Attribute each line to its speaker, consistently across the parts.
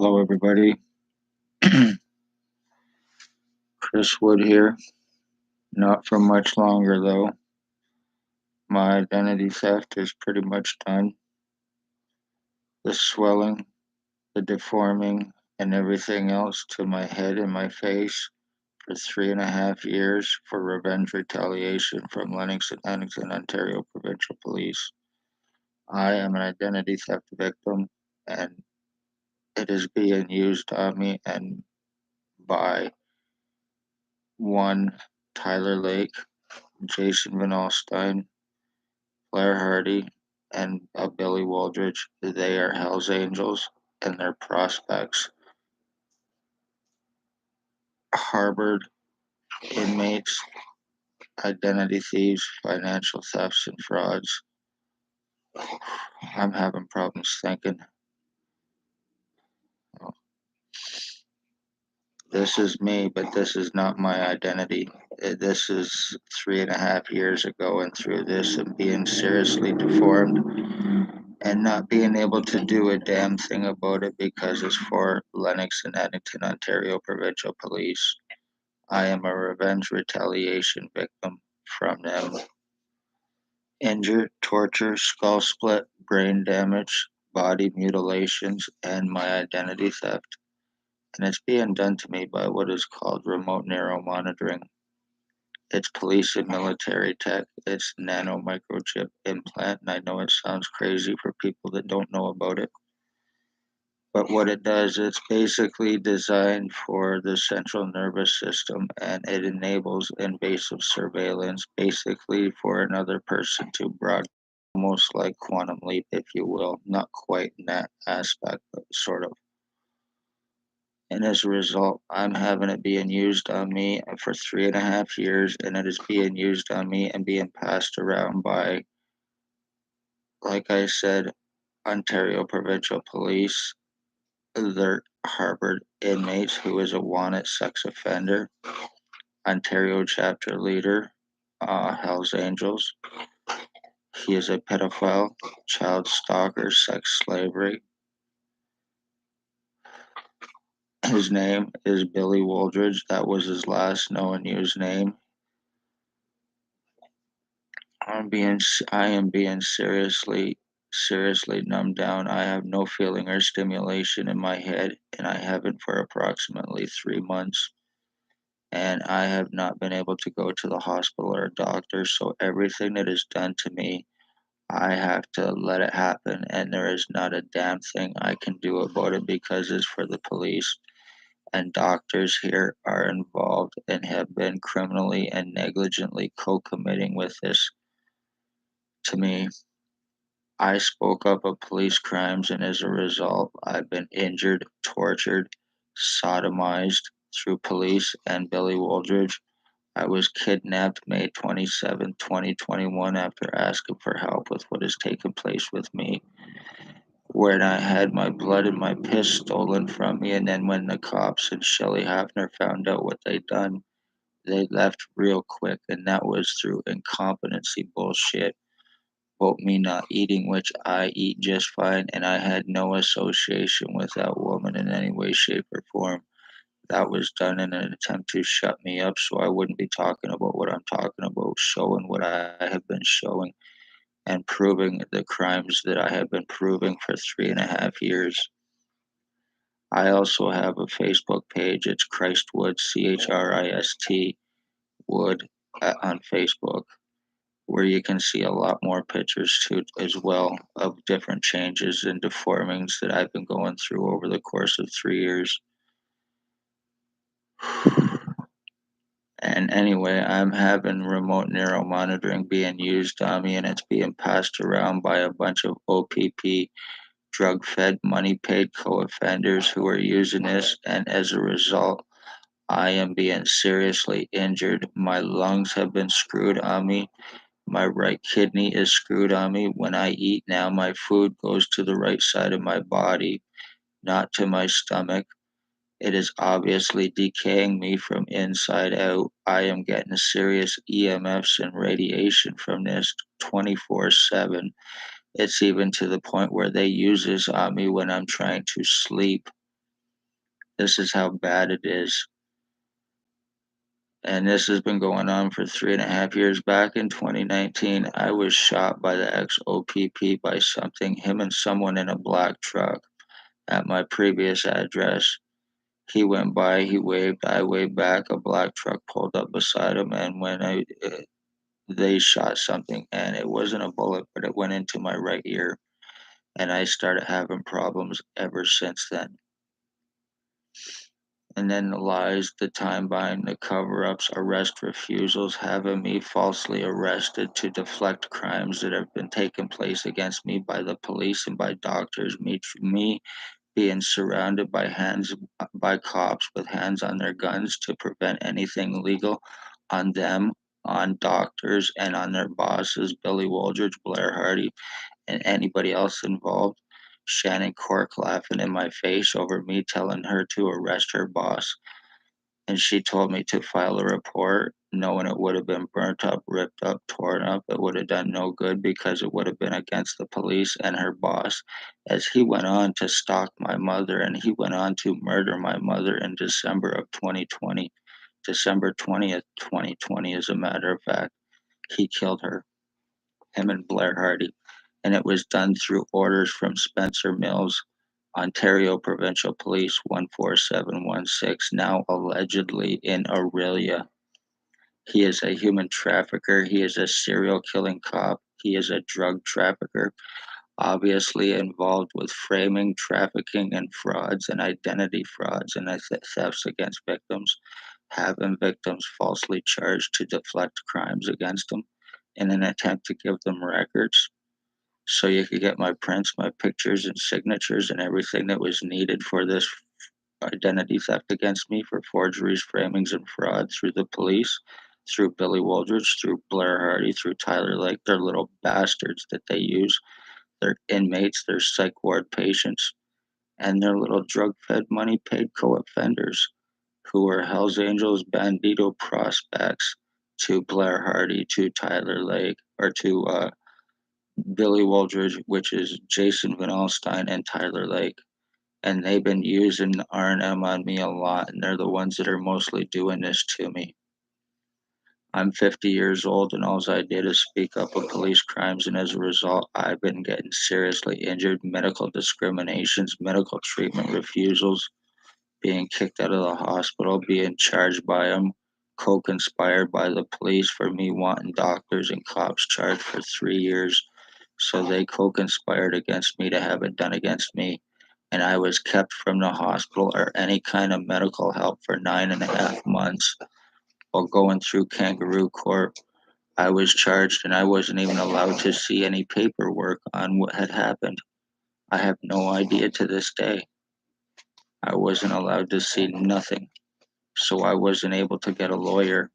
Speaker 1: Hello, everybody. Chris Wood here. Not for much longer, though. My identity theft is pretty much done. The swelling, the deforming, and everything else to my head and my face for 3.5 years for revenge retaliation from Lennox and Addington, Ontario Provincial Police. I am an identity theft victim, and it is being used on me and by one Tyler Lake, Jason VANALSTINE, Blair Hardy, and Billy Wooldridge. They are Hell's Angels, and their prospects harbored inmates, identity thieves, financial thefts, and frauds. I'm having problems thinking. This is me, but this is not my identity. This is 3.5 years ago, and through this and being seriously deformed and not being able to do a damn thing about it because it's for Lennox and Addington, Ontario Provincial Police. I am a revenge retaliation victim from them. Injured, torture, skull split, brain damage, body mutilations, and my identity theft. And it's being done to me by what is called remote neuro monitoring. It's police and military tech. It's nano microchip implant. And I know it sounds crazy for people that don't know about it. But what it does, it's basically designed for the central nervous system, and it enables invasive surveillance basically for another person to broadcast, almost like quantum leap, if you will. Not quite in that aspect, but sort of. And as a result, I'm having it being used on me for 3.5 years, and it is being used on me and being passed around by, like I said, Ontario Provincial Police, their harbored inmates who is a wanted sex offender, Ontario chapter leader, Hells Angels. He is a pedophile, child stalker, sex slavery. His name is Billy Wooldridge. That was his last known used name. I am being seriously numbed down. I have no feeling or stimulation in my head, and I haven't for approximately 3 months. And I have not been able to go to the hospital or a doctor. So everything that is done to me, I have to let it happen. And there is not a damn thing I can do about it because it's for the police. And doctors here are involved and have been criminally and negligently co-committing with this to me. I spoke up of police crimes, and as a result, I've been injured, tortured, sodomized through police and Billy Wooldridge. I was kidnapped May 27, 2021, after asking for help with what has taken place with me, when I had my blood and my piss stolen from me. And then when the cops and SHELLEY HAFFNER found out what they'd done, they left real quick, and that was through incompetency bullshit about me not eating, which I eat just fine, and I had no association with that woman in any way, shape, or form. That was done in an attempt to shut me up so I wouldn't be talking about what I'm talking about, showing what I have been showing, and proving the crimes that I have been proving for 3.5 years. I also have a Facebook page. It's Christwood, CHRIST Wood, on Facebook, where you can see a lot more pictures too as well of different changes and deformings that I've been going through over the course of 3 years. And anyway, I'm having remote neuro monitoring being used on me, and it's being passed around by a bunch of O.P.P drug-fed, money-paid co-offenders who are using this, and as a result, I am being seriously injured. My lungs have been screwed on me. My right kidney is screwed on me. When I eat now, my food goes to the right side of my body, not to my stomach. It is obviously decaying me from inside out. I am getting serious EMFs and radiation from this 24/7. It's even to the point where they use this on me when I'm trying to sleep. This is how bad it is. And this has been going on for 3.5 years. Back in 2019, I was shot by the ex-O.P.P by him and someone in a black truck at my previous address. He went by, he waved, I waved back, a black truck pulled up beside him, and they shot something, and it wasn't a bullet, but it went into my right ear, and I started having problems ever since then. And then the lies, the time buying, the cover-ups, arrest refusals, having me falsely arrested to deflect crimes that have been taking place against me by the police and by doctors, me being surrounded by cops with hands on their guns to prevent anything legal on them, on doctors, and on their bosses, Billy Wooldridge, Blair Hardy, and anybody else involved. Shannon CORK laughing in my face over me telling her to arrest her boss. And she told me to file a report, knowing it would have been burnt up, ripped up, torn up. It would have done no good because it would have been against the police and her boss, as he went on to stalk my mother and he went on to murder my mother in December of 2020. December 20th, 2020, as a matter of fact. He killed her, him and Blair Hardy. And it was done through orders from Spencer Mills, Ontario Provincial Police 14716, now allegedly in Aurelia. He is a human trafficker. He is a serial killing cop. He is a drug trafficker, obviously involved with framing, trafficking, and frauds and identity frauds and thefts against victims, having victims falsely charged to deflect crimes against them in an attempt to give them records so you could get my prints, my pictures, and signatures, and everything that was needed for this identity theft against me for forgeries, framings, and fraud through the police, through Billy Wooldridge, through Blair Hardy, through Tyler Lake. They're little bastards that they use. They're inmates, they're psych ward patients, and they're little drug-fed, money-paid co-offenders who are Hells Angels, Bandido prospects to Blair Hardy, to Tyler Lake, or to Billy Wooldridge, which is Jason VANALSTINE and Tyler Lake. And they've been using R&M on me a lot, and they're the ones that are mostly doing this to me. I'm 50 years old, and all I did is speak up of police crimes, and as a result, I've been getting seriously injured, medical discriminations, medical treatment refusals, being kicked out of the hospital, being charged by them, co-conspired by the police for me wanting doctors and cops charged for 3 years. So they co-conspired against me to have it done against me. And I was kept from the hospital or any kind of medical help for 9.5 months while going through kangaroo court. I was charged and I wasn't even allowed to see any paperwork on what had happened. I have no idea to this day. I wasn't allowed to see nothing. So I wasn't able to get a lawyer.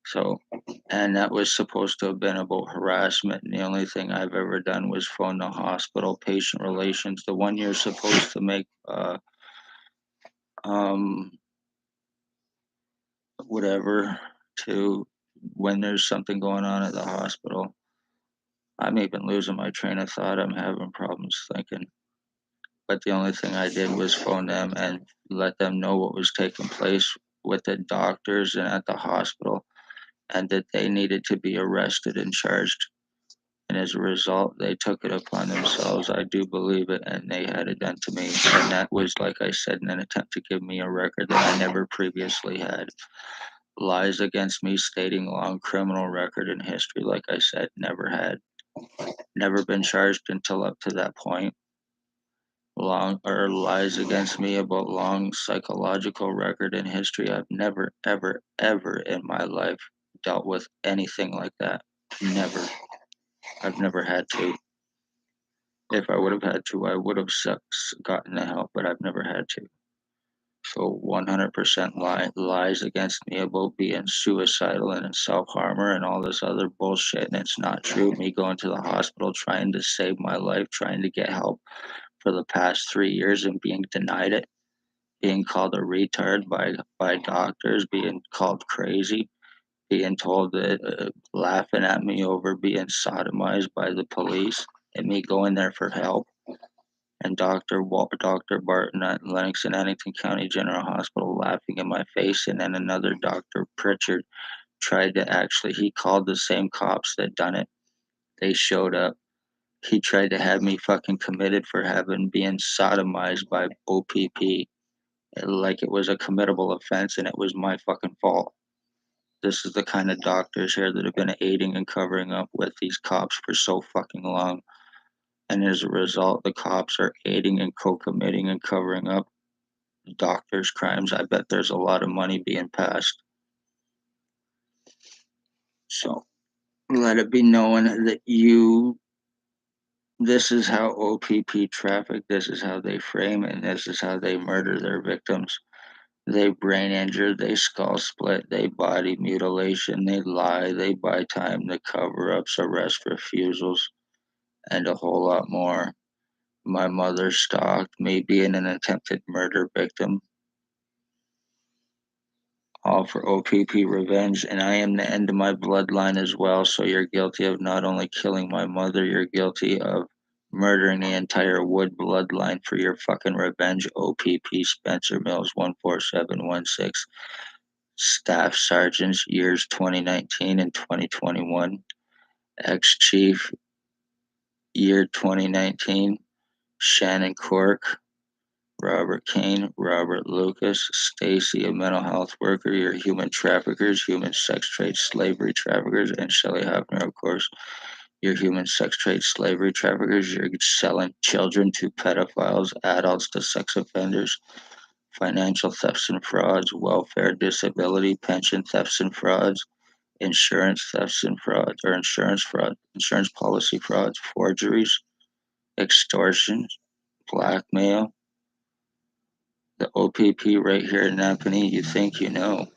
Speaker 1: So, and that was supposed to have been about harassment. And the only thing I've ever done was phone the hospital, patient relations, the one you're supposed to make, um, whatever, to when there's something going on at the hospital. I'm even losing my train of thought. I'm having problems thinking. But the only thing I did was phone them and let them know what was taking place with the doctors and at the hospital, and that they needed to be arrested and charged. And as a result, they took it upon themselves. I do believe it, and they had it done to me. And that was, like I said, in an attempt to give me a record that I never previously had. Lies against me, stating long criminal record and history, like I said, never had. Never been charged until up to that point. Lies against me about long psychological record and history. I've never, ever, ever in my life dealt with anything like that. Never. I've never had to. If I would have had to, I would have gotten the help, but I've never had to. So 100% lies against me about being suicidal and self-harmer and all this other bullshit, and it's not true. Me going to the hospital, trying to save my life, trying to get help for the past 3 years and being denied it, being called a retard by doctors, being called crazy, being told that, laughing at me over being sodomized by the police, and me going there for help and Dr. Barton at Lennox and Addington County General Hospital laughing in my face, and then another Dr. Pritchard he called the same cops that done it. They showed up. He tried to have me fucking committed for being sodomized by O.P.P. Like it was a committable offense and it was my fucking fault. This is the kind of doctors here that have been aiding and covering up with these cops for so fucking long. And as a result, the cops are aiding and co-committing and covering up doctors' crimes. I bet there's a lot of money being passed. So let it be known that this is how O.P.P traffic, this is how they frame, and this is how they murder their victims. They brain injure, they skull split, they body mutilation, they lie, they buy time, the cover-ups, arrest refusals, and a whole lot more. My mother stalked me being an attempted murder victim, all for O.P.P revenge, and I am the end of my bloodline as well, so you're guilty of not only killing my mother, you're guilty of murdering the entire Wood bloodline for your fucking revenge. O.P.P Spencer Mills 14716. Staff Sergeants, years 2019 and 2021. Ex-Chief, year 2019. Shannon CORK, Robert Kane, Robert Lucas, STACEY, a mental health worker, your human traffickers, human sex trade slavery traffickers, and SHELLEY HAFFNER, of course, your human sex trade slavery traffickers. You're selling children to pedophiles, adults to sex offenders, financial thefts and frauds, welfare, disability, pension thefts and frauds, insurance thefts and frauds, or insurance fraud, insurance policy frauds, forgeries, extortion, blackmail. The O.P.P right here in NAPANEE, you think you know.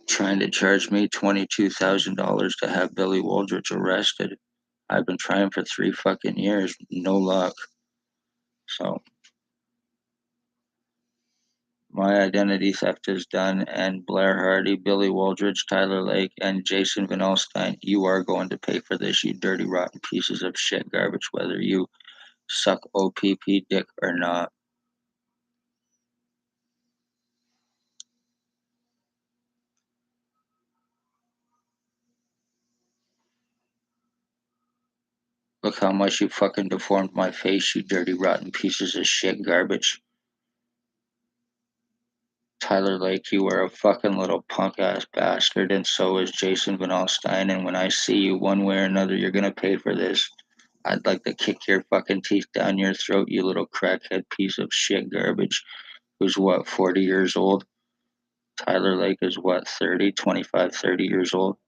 Speaker 1: Trying to charge me $22,000 to have Billy Wooldridge arrested. I've been trying for 3 fucking years, no luck. So my identity theft is done, and Blair Hardy, Billy Wooldridge, Tyler Lake, and Jason VANALSTINE, you are going to pay for this, you dirty, rotten pieces of shit garbage, whether you suck O.P.P dick or not. Look how much you fucking deformed my face, you dirty, rotten pieces of shit garbage. Tyler Lake, you are a fucking little punk-ass bastard, and so is Jason VANALSTINE, and when I see you one way or another, you're gonna pay for this. I'd like to kick your fucking teeth down your throat, you little crackhead piece of shit garbage. Who's what, 40 years old? Tyler Lake is what, 30, 25, 30 years old?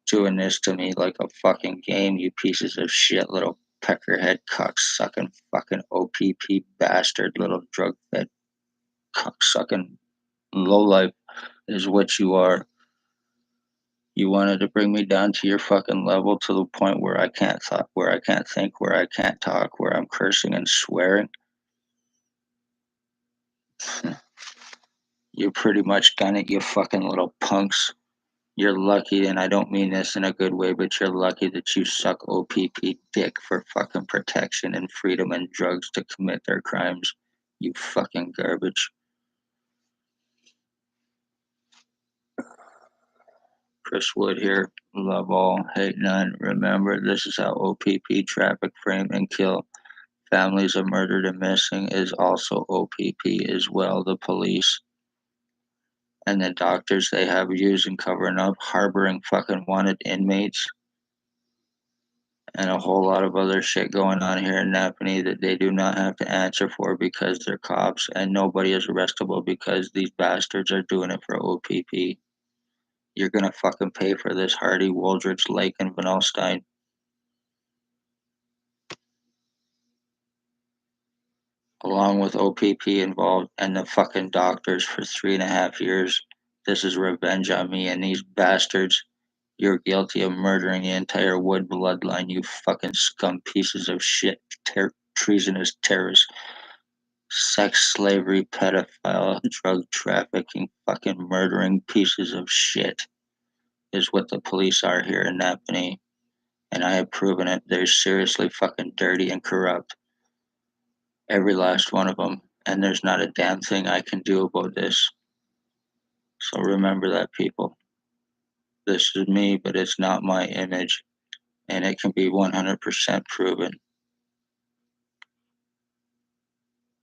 Speaker 1: Doing this to me like a fucking game, you pieces of shit, little peckerhead, cock-sucking fucking O.P.P bastard, little drug-fed, cock-sucking lowlife is what you are. You wanted to bring me down to your fucking level, to the point where I can't talk, where I can't think, where I can't talk, where I'm cursing and swearing. You pretty much done it, you fucking little punks. You're lucky, and I don't mean this in a good way, but you're lucky that you suck O.P.P dick for fucking protection and freedom and drugs to commit their crimes. You fucking garbage. Chris Wood here. Love all, hate none. Remember, this is how O.P.P traffic, frame, and kill. Families of murdered and missing is also O.P.P as well. The police and the doctors they have used in covering up, harboring fucking wanted inmates, and a whole lot of other shit going on here in Napanee that they do not have to answer for because they're cops, and nobody is arrestable because these bastards are doing it for O.P.P. You're gonna fucking pay for this, Hardy, Wooldridge, Lake, and VANALSTINE. Along with O.P.P involved and the fucking doctors for 3.5 years. This is revenge on me and these bastards. You're guilty of murdering the entire Wood bloodline, you fucking scum pieces of shit, treasonous terrorists, sex slavery, pedophile, drug trafficking, fucking murdering pieces of shit is what the police are here in Napanee. And I have proven it. They're seriously fucking dirty and corrupt. every last one of them, and there's not a damn thing I can do about this. So remember that, people. This is me, but it's not my image, and it can be 100% proven.